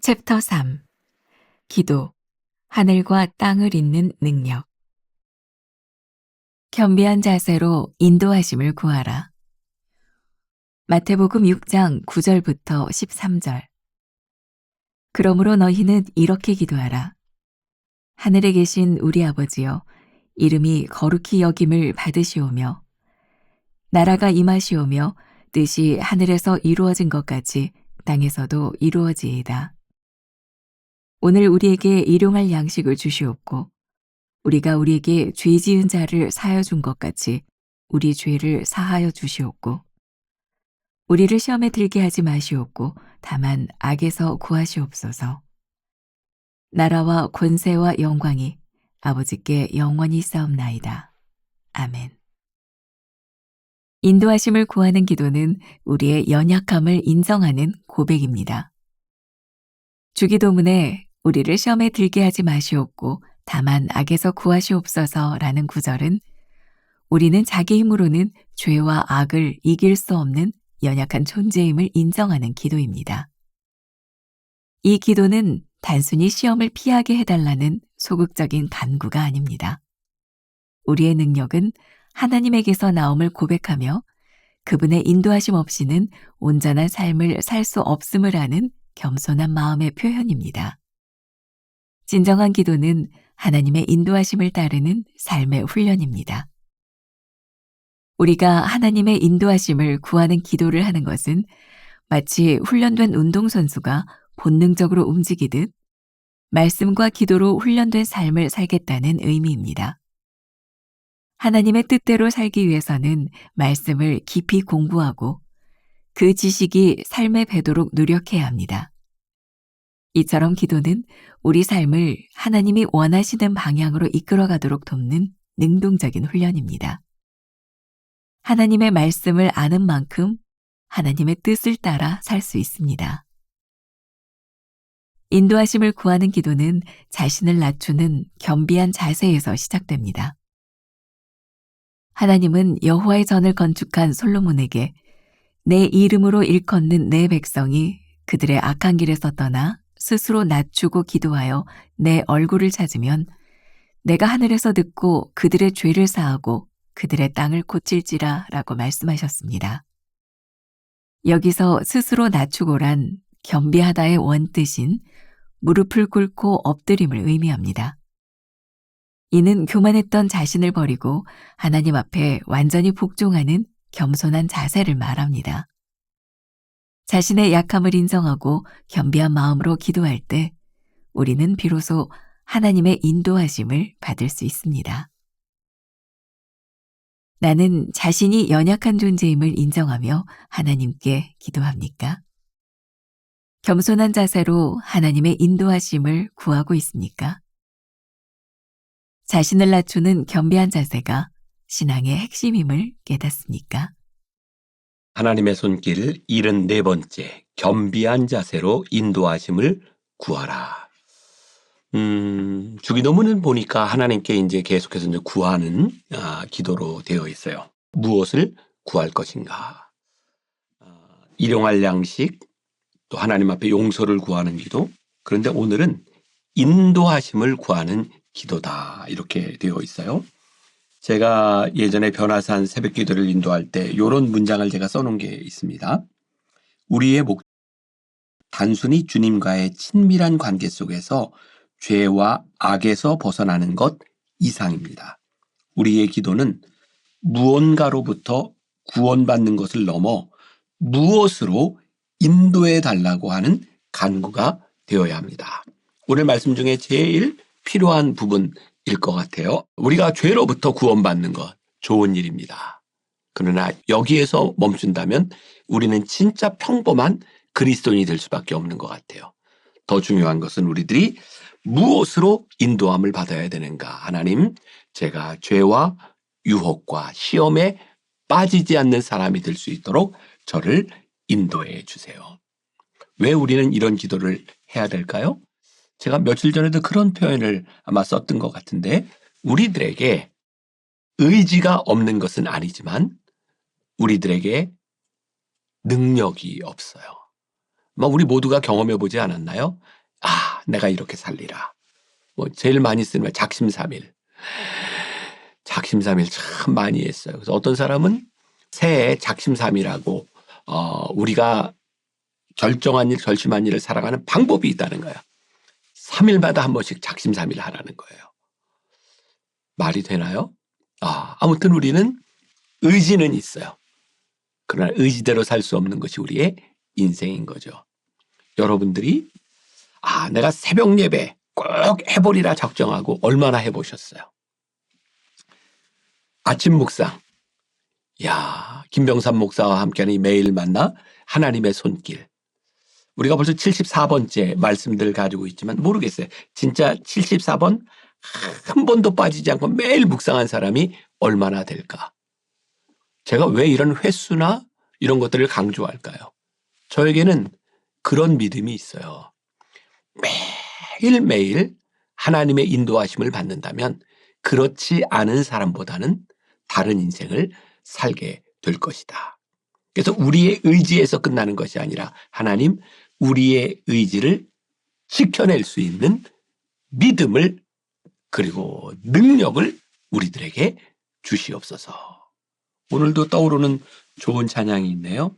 챕터 3. 기도, 하늘과 땅을 잇는 능력. 겸비한 자세로 인도하심을 구하라. 마태복음 6장 9절부터 13절. 그러므로 너희는 이렇게 기도하라. 하늘에 계신 우리 아버지여, 이름이 거룩히 여김을 받으시오며, 나라가 임하시오며, 뜻이 하늘에서 이루어진 것 같이 땅에서도 이루어지이다. 오늘 우리에게 일용할 양식을 주시옵고, 우리가 우리에게 죄 지은 자를 사하여 준 것 같이 우리 죄를 사하여 주시옵고, 우리를 시험에 들게 하지 마시옵고 다만 악에서 구하시옵소서. 나라와 권세와 영광이 아버지께 영원히 있사옵나이다. 아멘. 인도하심을 구하는 기도는 우리의 연약함을 인정하는 고백입니다. 주기도문에 우리를 시험에 들게 하지 마시옵고 다만 악에서 구하시옵소서라는 구절은 우리는 자기 힘으로는 죄와 악을 이길 수 없는 연약한 존재임을 인정하는 기도입니다. 이 기도는 단순히 시험을 피하게 해달라는 소극적인 간구가 아닙니다. 우리의 능력은 하나님에게서 나옴을 고백하며 그분의 인도하심 없이는 온전한 삶을 살 수 없음을 아는 겸손한 마음의 표현입니다. 진정한 기도는 하나님의 인도하심을 따르는 삶의 훈련입니다. 우리가 하나님의 인도하심을 구하는 기도를 하는 것은 마치 훈련된 운동선수가 본능적으로 움직이듯 말씀과 기도로 훈련된 삶을 살겠다는 의미입니다. 하나님의 뜻대로 살기 위해서는 말씀을 깊이 공부하고 그 지식이 삶에 배도록 노력해야 합니다. 이처럼 기도는 우리 삶을 하나님이 원하시는 방향으로 이끌어가도록 돕는 능동적인 훈련입니다. 하나님의 말씀을 아는 만큼 하나님의 뜻을 따라 살 수 있습니다. 인도하심을 구하는 기도는 자신을 낮추는 겸비한 자세에서 시작됩니다. 하나님은 여호와의 전을 건축한 솔로몬에게 내 이름으로 일컫는 내 백성이 그들의 악한 길에서 떠나 스스로 낮추고 기도하여 내 얼굴을 찾으면 내가 하늘에서 듣고 그들의 죄를 사하고 그들의 땅을 고칠지라 라고 말씀하셨습니다. 여기서 스스로 낮추고란 겸비하다의 원뜻인 무릎을 꿇고 엎드림을 의미합니다. 이는 교만했던 자신을 버리고 하나님 앞에 완전히 복종하는 겸손한 자세를 말합니다. 자신의 약함을 인정하고 겸비한 마음으로 기도할 때 우리는 비로소 하나님의 인도하심을 받을 수 있습니다. 나는 자신이 연약한 존재임을 인정하며 하나님께 기도합니까? 겸손한 자세로 하나님의 인도하심을 구하고 있습니까? 자신을 낮추는 겸비한 자세가 신앙의 핵심임을 깨닫습니까? 하나님의 손길 74번째, 겸비한 자세로 인도하심을 구하라. 주기도문은 보니까 하나님께 이제 계속해서 이제 구하는 기도로 되어 있어요. 무엇을 구할 것인가? 일용할 양식, 또 하나님 앞에 용서를 구하는 기도. 그런데 오늘은 인도하심을 구하는 기도다, 이렇게 되어 있어요. 제가 예전에 변화산 새벽 기도를 인도할 때 이런 문장을 제가 써놓은 게 있습니다. 우리의 단순히 주님과의 친밀한 관계 속에서 죄와 악에서 벗어나는 것 이상입니다. 우리의 기도는 무언가로부터 구원받는 것을 넘어 무엇으로 인도해 달라고 하는 간구가 되어야 합니다. 오늘 말씀 중에 제일 필요한 부분일 것 같아요. 우리가 죄로부터 구원받는 것, 좋은 일입니다. 그러나 여기에서 멈춘다면 우리는 진짜 평범한 그리스도인이 될 수밖에 없는 것 같아요. 더 중요한 것은 우리들이 무엇으로 인도함을 받아야 되는가. 하나님, 제가 죄와 유혹과 시험에 빠지지 않는 사람이 될 수 있도록 저를 인도해 주세요. 왜 우리는 이런 기도를 해야 될까요? 제가 며칠 전에도 그런 표현을 아마 썼던 것 같은데, 우리들에게 의지가 없는 것은 아니지만 우리들에게 능력이 없어요. 우리 모두가 경험해 보지 않았나요? 아, 내가 이렇게 살리라. 제일 많이 쓰는 말 작심삼일. 작심삼일 참 많이 했어요. 그래서 어떤 사람은 새해 작심삼일하고 우리가 결정한 일, 결심한 일을 살아가는 방법이 있다는 거야. 3일마다 한 번씩 작심삼일 하라는 거예요. 말이 되나요? 아무튼 우리는 의지는 있어요. 그러나 의지대로 살 수 없는 것이 우리의 인생인 거죠. 여러분들이 내가 새벽 예배 꼭 해보리라 작정하고 얼마나 해보셨어요? 아침 묵상. 김병삼 목사와 함께하는 이 매일 만나 하나님의 손길. 우리가 벌써 74번째 말씀들을 가지고 있지만 모르겠어요. 진짜 74번 한 번도 빠지지 않고 매일 묵상한 사람이 얼마나 될까? 제가 왜 이런 횟수나 이런 것들을 강조할까요? 저에게는 그런 믿음이 있어요. 매일매일 하나님의 인도하심을 받는다면 그렇지 않은 사람보다는 다른 인생을 살게 될 것이다. 그래서 우리의 의지에서 끝나는 것이 아니라 하나님, 우리의 의지를 지켜낼 수 있는 믿음을 그리고 능력을 우리들에게 주시옵소서. 오늘도 떠오르는 좋은 찬양이 있네요.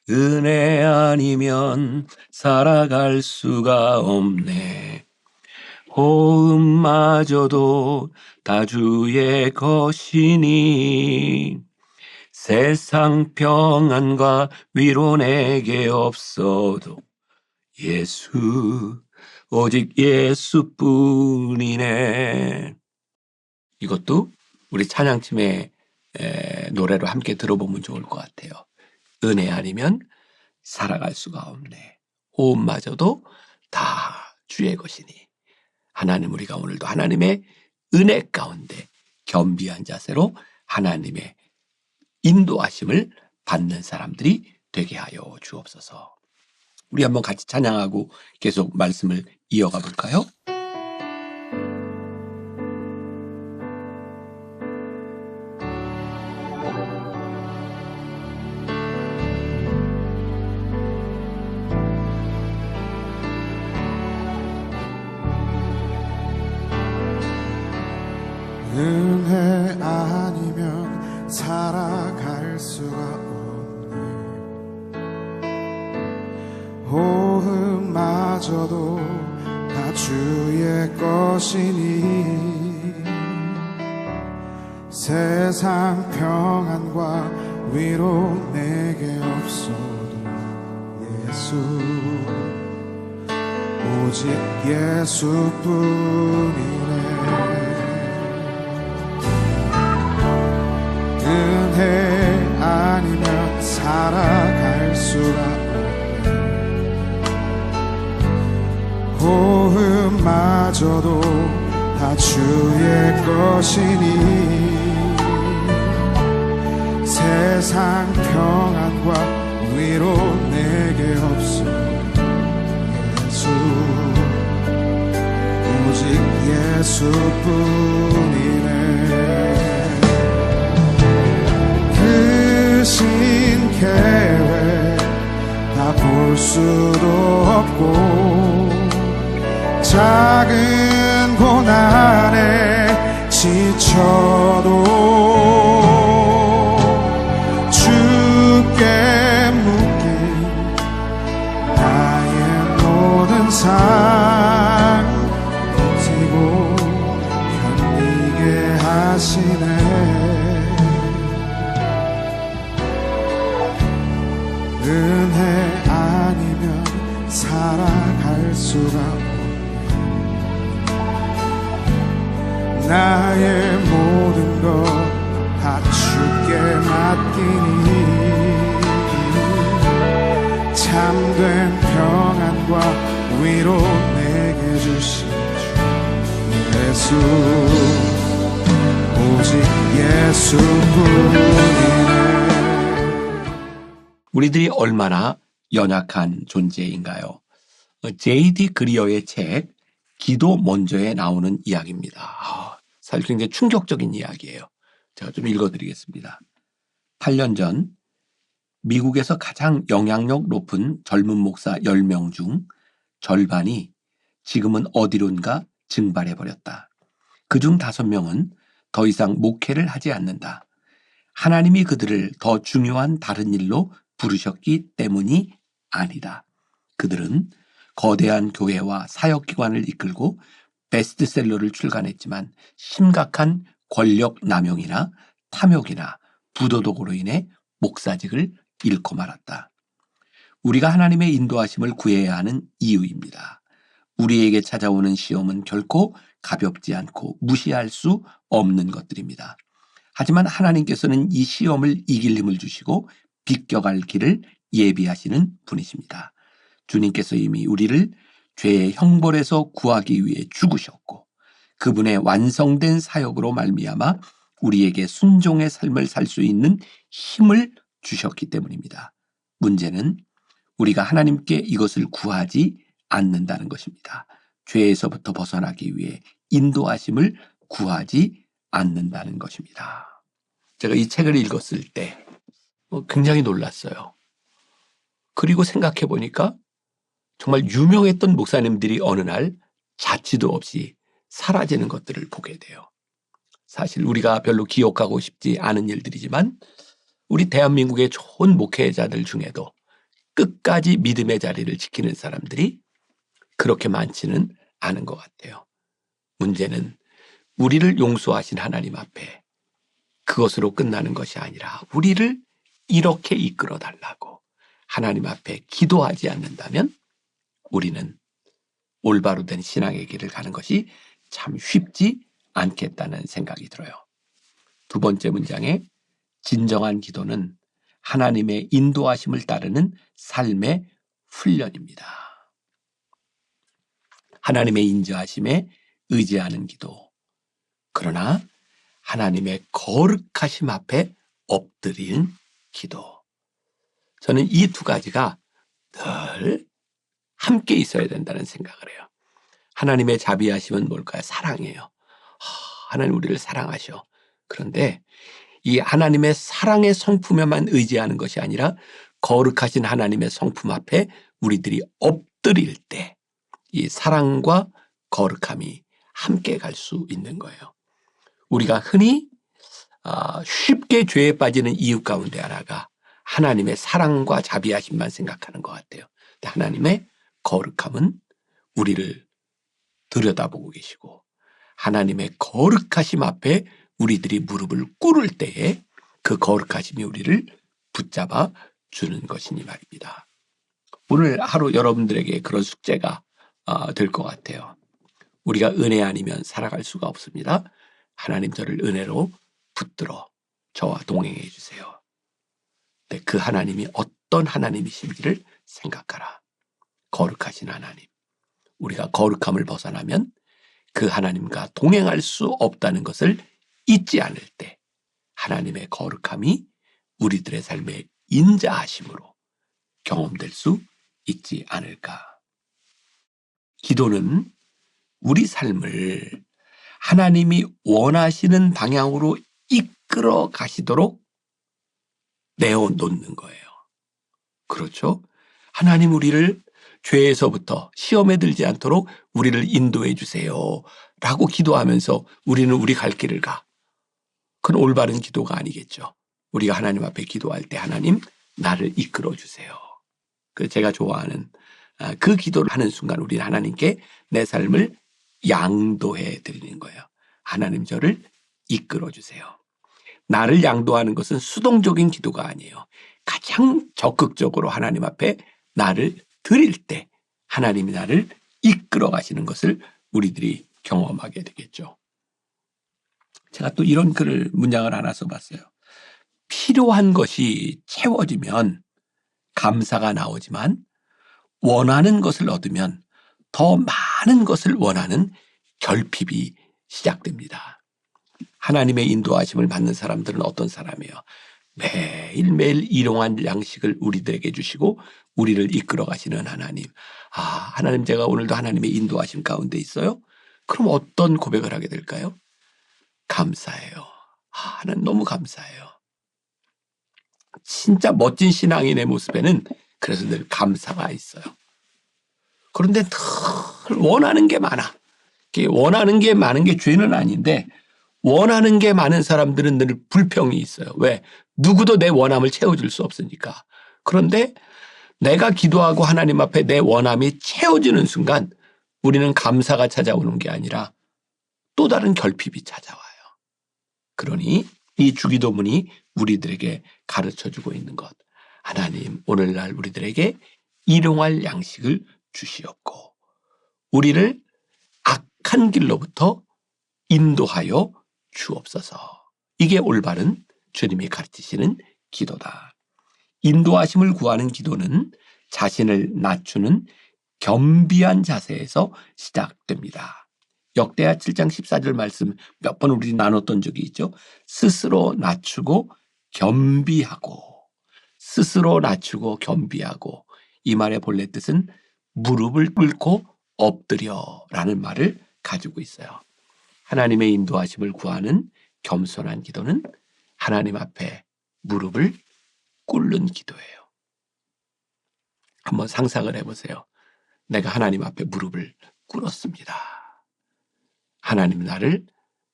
은혜 아니면 살아갈 수가 없네. 호흡마저도 다 주의 것이니 세상 평안과 위로 내게 없어도 예수, 오직 예수뿐이네. 이것도 우리 찬양팀의 노래로 함께 들어보면 좋을 것 같아요. 은혜 아니면 살아갈 수가 없네. 호흡마저도 다 주의 것이니. 하나님, 우리가 오늘도 하나님의 은혜 가운데 겸비한 자세로 하나님의 인도하심을 받는 사람들이 되게 하여 주옵소서. 우리 한번 같이 찬양하고 계속 말씀을 이어가 볼까요? 은혜 아니면 살아갈 수가 없네. 호흡마저도 다 주의 것이니 세상 평안과 위로 내게 없어도 예수, 오직 예수뿐이네. 은혜 아니면 살아갈 수가 없네. 호흡마저도 다 주의 것이니 세상 평안과 위로 내게 없어 예수, 오직 예수뿐이네. 크신 계획 다 볼 수도 없고 작은 고난에 지쳐도 주께 묶인 나의 모든 삶 버티고 견디게 하시네. 은혜 아니면 살아갈 수가 없네. 나의 모든 것 다 주께 맡기니 참된 평안과 위로 내게 주신 주 예수, 오직 예수뿐이네. 우리들이 얼마나 연약한 존재인가요? J.D. 그리어의 책 기도 먼저에 나오는 이야기입니다. 사실 굉장히 충격적인 이야기예요. 제가 좀 읽어드리겠습니다. 8년 전 미국에서 가장 영향력 높은 젊은 목사 10명 중 절반이 지금은 어디론가 증발해버렸다. 그중 5명은 더 이상 목회를 하지 않는다. 하나님이 그들을 더 중요한 다른 일로 부르셨기 때문이 아니다. 그들은 거대한 교회와 사역기관을 이끌고 베스트셀러를 출간했지만 심각한 권력 남용이나 탐욕이나 부도덕으로 인해 목사직을 잃고 말았다. 우리가 하나님의 인도하심을 구해야 하는 이유입니다. 우리에게 찾아오는 시험은 결코 가볍지 않고 무시할 수 없는 것들입니다. 하지만 하나님께서는 이 시험을 이길 힘을 주시고 비껴갈 길을 예비하시는 분이십니다. 주님께서 이미 우리를 죄의 형벌에서 구하기 위해 죽으셨고 그분의 완성된 사역으로 말미암아 우리에게 순종의 삶을 살 수 있는 힘을 주셨기 때문입니다. 문제는 우리가 하나님께 이것을 구하지 않는다는 것입니다. 죄에서부터 벗어나기 위해 인도하심을 구하지 않는다는 것입니다. 제가 이 책을 읽었을 때 굉장히 놀랐어요. 그리고 생각해 보니까 정말 유명했던 목사님들이 어느 날 자취도 없이 사라지는 것들을 보게 돼요. 사실 우리가 별로 기억하고 싶지 않은 일들이지만 우리 대한민국의 좋은 목회자들 중에도 끝까지 믿음의 자리를 지키는 사람들이 그렇게 많지는 않은 것 같아요. 문제는 우리를 용서하신 하나님 앞에 그것으로 끝나는 것이 아니라 우리를 이렇게 이끌어 달라고 하나님 앞에 기도하지 않는다면 우리는 올바로 된 신앙의 길을 가는 것이 참 쉽지 않겠다는 생각이 들어요. 두 번째 문장에 진정한 기도는 하나님의 인도하심을 따르는 삶의 훈련입니다. 하나님의 인도하심에 의지하는 기도. 그러나 하나님의 거룩하심 앞에 엎드린 기도. 저는 이 두 가지가 늘 함께 있어야 된다는 생각을 해요. 하나님의 자비하심은 뭘까요? 사랑이에요. 하나님 우리를 사랑하셔. 그런데 이 하나님의 사랑의 성품에만 의지하는 것이 아니라 거룩하신 하나님의 성품 앞에 우리들이 엎드릴 때 이 사랑과 거룩함이 함께 갈 수 있는 거예요. 우리가 흔히 쉽게 죄에 빠지는 이유 가운데 하나가 하나님의 사랑과 자비하심만 생각하는 것 같아요. 근데 하나님의 거룩함은 우리를 들여다보고 계시고 하나님의 거룩하심 앞에 우리들이 무릎을 꿇을 때에 그 거룩하심이 우리를 붙잡아 주는 것이니 말입니다. 오늘 하루 여러분들에게 그런 숙제가 될 것 같아요. 우리가 은혜 아니면 살아갈 수가 없습니다. 하나님 저를 은혜로 붙들어 저와 동행해 주세요. 네, 그 하나님이 어떤 하나님이신지를 생각하라. 거룩하신 하나님. 우리가 거룩함을 벗어나면 그 하나님과 동행할 수 없다는 것을 잊지 않을 때 하나님의 거룩함이 우리들의 삶의 인자하심으로 경험될 수 있지 않을까. 기도는 우리 삶을 하나님이 원하시는 방향으로 이끌어 가시도록 내어놓는 거예요. 그렇죠? 하나님 우리를 죄에서부터 시험에 들지 않도록 우리를 인도해 주세요 라고 기도하면서 우리는 우리 갈 길을 가. 그건 올바른 기도가 아니겠죠. 우리가 하나님 앞에 기도할 때 하나님 나를 이끌어 주세요. 그 제가 좋아하는 그 기도를 하는 순간 우리는 하나님께 내 삶을 양도해 드리는 거예요. 하나님 저를 이끌어 주세요. 나를 양도하는 것은 수동적인 기도가 아니에요. 가장 적극적으로 하나님 앞에 나를 드릴 때 하나님이 나를 이끌어 가시는 것을 우리들이 경험하게 되겠죠. 제가 또 이런 문장을 하나 써봤어요. 필요한 것이 채워지면 감사가 나오지만 원하는 것을 얻으면 더 많은 것을 원하는 결핍이 시작됩니다. 하나님의 인도하심을 받는 사람들은 어떤 사람이에요? 매일매일 일용할 양식을 우리들에게 주시고 우리를 이끌어 가시는 하나님. 하나님 제가 오늘도 하나님의 인도하심 가운데 있어요? 그럼 어떤 고백을 하게 될까요? 감사해요. 하나님 너무 감사해요. 진짜 멋진 신앙인의 모습에는 그래서 늘 감사가 있어요. 그런데 늘 원하는 게 많아. 원하는 게 많은 게 죄는 아닌데 원하는 게 많은 사람들은 늘 불평이 있어요. 왜? 누구도 내 원함을 채워줄 수 없으니까. 그런데 내가 기도하고 하나님 앞에 내 원함이 채워지는 순간 우리는 감사가 찾아오는 게 아니라 또 다른 결핍이 찾아와요. 그러니 이 주기도문이 우리들에게 가르쳐주고 있는 것. 하나님, 오늘날 우리들에게 일용할 양식을 주시옵고 우리를 악한 길로부터 인도하여 주옵소서. 이게 올바른 주님이 가르치시는 기도다. 인도하심을 구하는 기도는 자신을 낮추는 겸비한 자세에서 시작됩니다. 역대하 7장 14절 말씀 몇 번 우리 나눴던 적이 있죠. 스스로 낮추고 겸비하고, 스스로 낮추고 겸비하고, 이 말의 본래 뜻은 무릎을 꿇고 엎드려라는 말을 가지고 있어요. 하나님의 인도하심을 구하는 겸손한 기도는 하나님 앞에 무릎을 꿇는 기도예요. 한번 상상을 해보세요. 내가 하나님 앞에 무릎을 꿇었습니다. 하나님 나를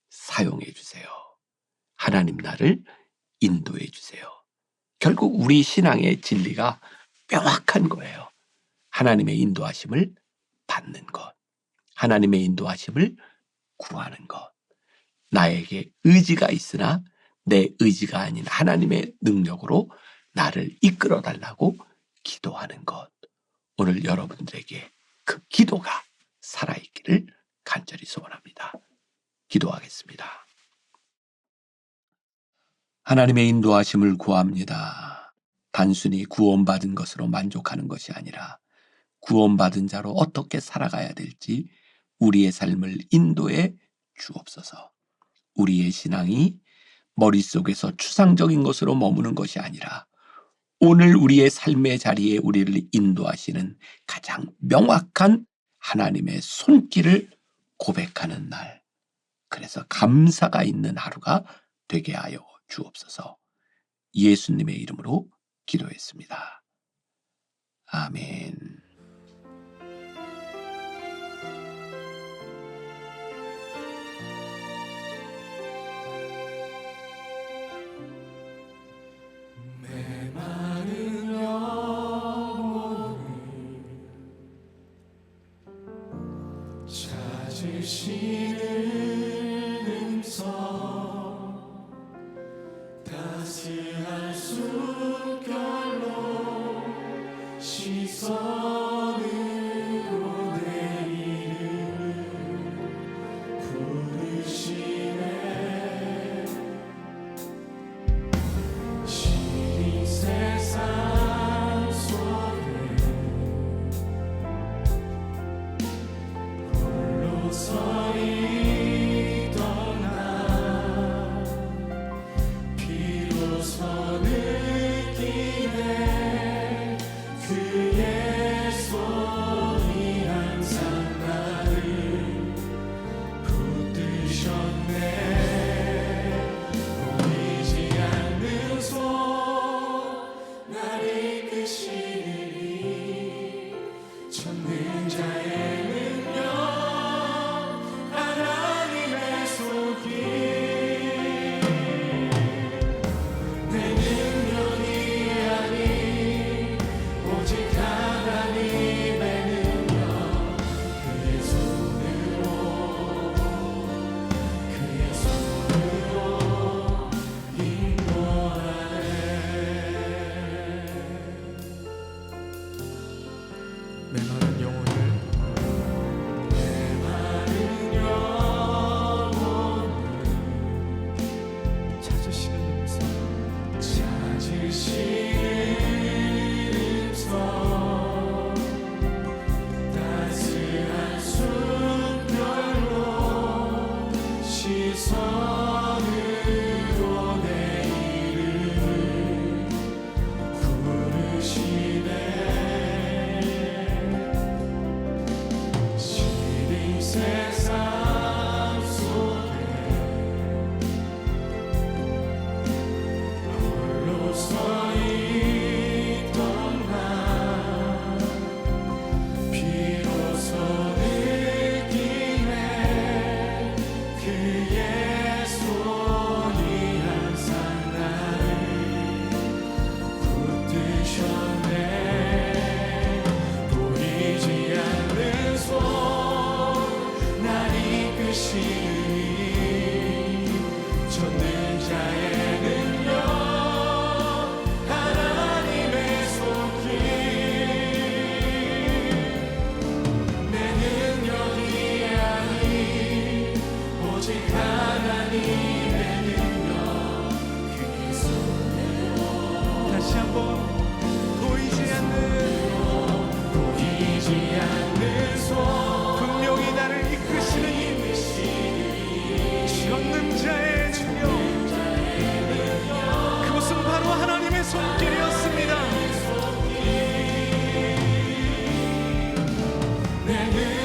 사용해 주세요. 하나님 나를 인도해 주세요. 결국 우리 신앙의 진리가 명확한 거예요. 하나님의 인도하심을 받는 것, 하나님의 인도하심을 구하는 것. 나에게 의지가 있으나 내 의지가 아닌 하나님의 능력으로 나를 이끌어 달라고 기도하는 것. 오늘 여러분들에게 그 기도가 살아있기를 간절히 소원합니다. 기도하겠습니다. 하나님의 인도하심을 구합니다. 단순히 구원받은 것으로 만족하는 것이 아니라 구원받은 자로 어떻게 살아가야 될지 우리의 삶을 인도해 주옵소서. 우리의 신앙이 머릿속에서 추상적인 것으로 머무는 것이 아니라 오늘 우리의 삶의 자리에 우리를 인도하시는 가장 명확한 하나님의 손길을 고백하는 날, 그래서 감사가 있는 하루가 되게 하여 주옵소서. 예수님의 이름으로 기도했습니다. 아멘. 따스한 숨결로 시선으로 내 이름을 부르시네. 시린 세상 속에 홀로 서 있던 나 비로소 느끼네. 그의 손이 항상 나를 붙드셨네. 보이지 않는 손 나를 이끄시니 전능자의 능력 하나님의 손길. 내 능력이 아닌 오직 하나님의 능력. 그의 손으로 인도하네. 메마른 영혼을 찾으시는 음성 따스한 숨결로 시선으로 내 이름을 부르시네. 시린 세상 속에 홀로 서 내